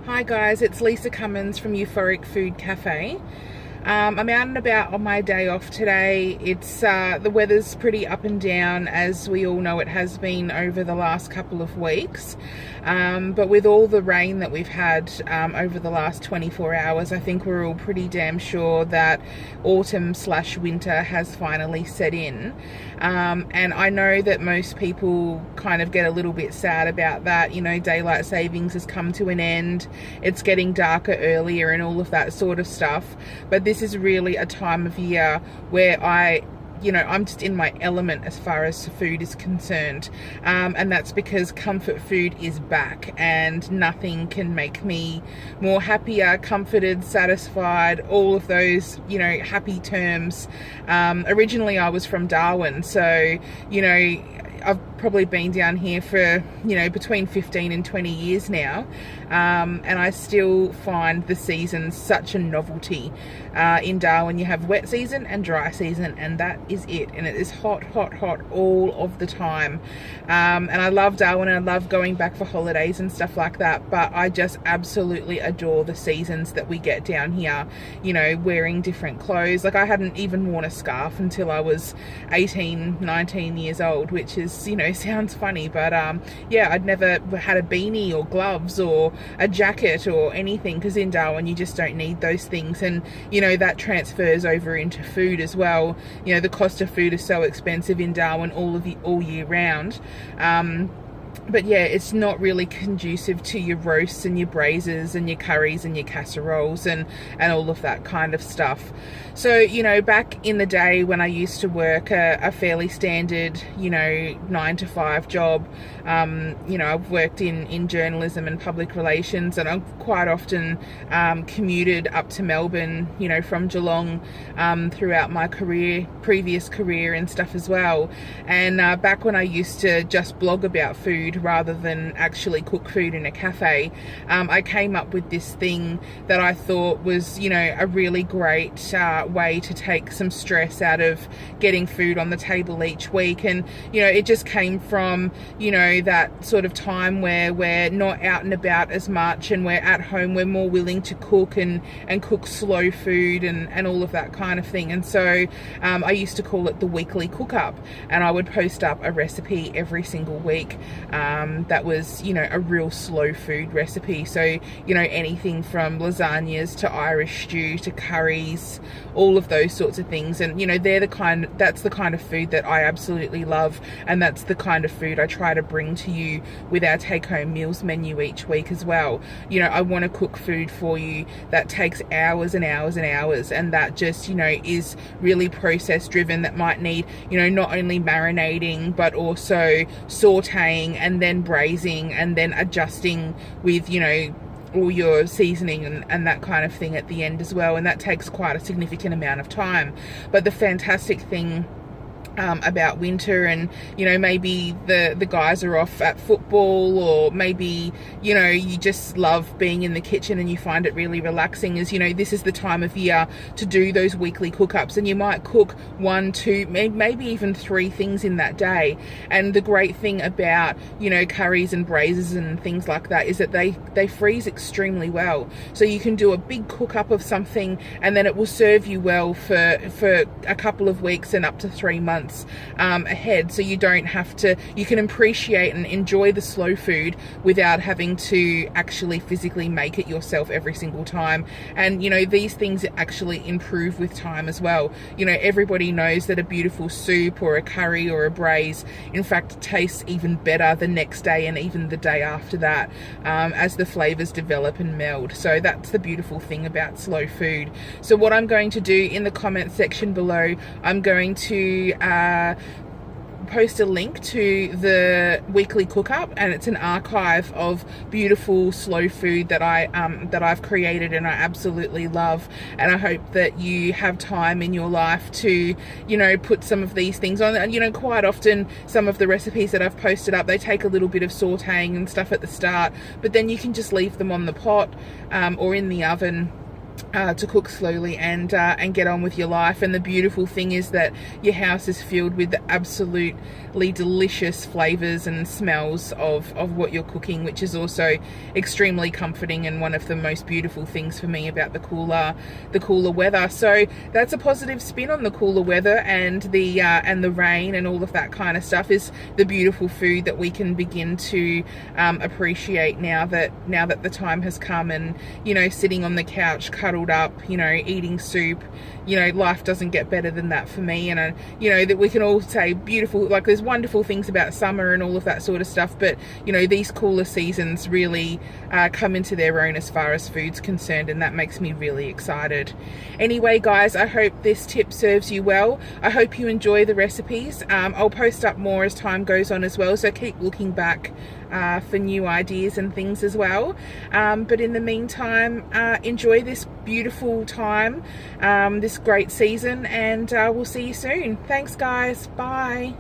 Hi guys, it's Lisa Cummins from Euphoric Food Cafe. I'm out and about on my day off today. It's the weather's pretty up and down, as we all know it has been over the last couple of weeks. But with all the rain that we've had over the last 24 hours, I think we're all pretty damn sure that autumn/winter has finally set in. And I know that most people kind of get a little bit sad about that. You know, daylight savings has come to an end. It's getting darker earlier and all of that sort of stuff. But this is really a time of year where I'm just in my element as far as food is concerned. And that's because comfort food is back, and nothing can make me more happier, comforted, satisfied, all of those, happy terms. Originally I was from Darwin, so, I've probably been down here for, between 15 and 20 years now. And I still find the seasons such a novelty. In Darwin, you have wet season and dry season, and that is it. And it is hot, hot, hot all of the time. And I love Darwin, and I love going back for holidays and stuff like that. But I just absolutely adore the seasons that we get down here, wearing different clothes. Like, I hadn't even worn a scarf until I was 18, 19 years old, which is, sounds funny, but I'd never had a beanie or gloves or a jacket or anything, because in Darwin you just don't need those things. And that transfers over into food as well. The cost of food is so expensive in Darwin all year round. But yeah, it's not really conducive to your roasts and your braises and your curries and your casseroles and all of that kind of stuff. So, back in the day when I used to work a fairly standard, 9 to 5 job, I've worked in journalism and public relations, and I've quite often commuted up to Melbourne, from Geelong, throughout my previous career and stuff as well. And back when I used to just blog about food rather than actually cook food in a cafe, I came up with this thing that I thought was, a really great way to take some stress out of getting food on the table each week. And it just came from that sort of time where we're not out and about as much, and we're at home, we're more willing to cook and cook slow food and all of that kind of thing. And so I used to call it the weekly cook up, and I would post up a recipe every single week that was a real slow food recipe. So anything from lasagnas to Irish stew to curries, all of those sorts of things. And that's the kind of food that I absolutely love, and that's the kind of food I try to bring to you with our take-home meals menu each week as well. I want to cook food for you that takes hours and hours and hours, and that just is really process driven, that might need not only marinating but also sauteing and then braising and then adjusting with all your seasoning and that kind of thing at the end as well. And that takes quite a significant amount of time. But the fantastic thing about winter, and maybe the guys are off at football, or maybe you just love being in the kitchen and you find it really relaxing, is this is the time of year to do those weekly cook-ups. And you might cook 1, 2, maybe even 3 things in that day. And the great thing about curries and braises and things like that is that they freeze extremely well. So you can do a big cook-up of something, and then it will serve you well for a couple of weeks and up to 3 months ahead. So you don't have to, you can appreciate and enjoy the slow food without having to actually physically make it yourself every single time. And these things actually improve with time as well. Everybody knows that a beautiful soup or a curry or a braise in fact tastes even better the next day and even the day after that, as the flavors develop and meld. So that's the beautiful thing about slow food. So what I'm going to do in the comment section below, I'm going to post a link to the weekly cook-up, and it's an archive of beautiful slow food that I've created and I absolutely love. And I hope that you have time in your life to put some of these things on. And quite often some of the recipes that I've posted up, they take a little bit of sauteing and stuff at the start, but then you can just leave them on the pot or in the oven to cook slowly and get on with your life. And the beautiful thing is that your house is filled with the absolutely delicious flavors and smells of what you're cooking, which is also extremely comforting and one of the most beautiful things for me about the cooler weather. So that's a positive spin on the cooler weather, and the rain and all of that kind of stuff is the beautiful food that we can begin to appreciate now that the time has come. And you know, sitting on the couch cuddled up, you know, eating soup, you know, life doesn't get better than that for me. And you know, that we can all say beautiful, like there's wonderful things about summer and all of that sort of stuff, but you know, these cooler seasons really come into their own as far as food's concerned, and that makes me really excited. Anyway guys, I hope this tip serves you well. I hope you enjoy the recipes. I'll post up more as time goes on as well, so keep looking back for new ideas and things as well. But in the meantime, enjoy this beautiful time, this great season, and we'll see you soon. Thanks guys, bye.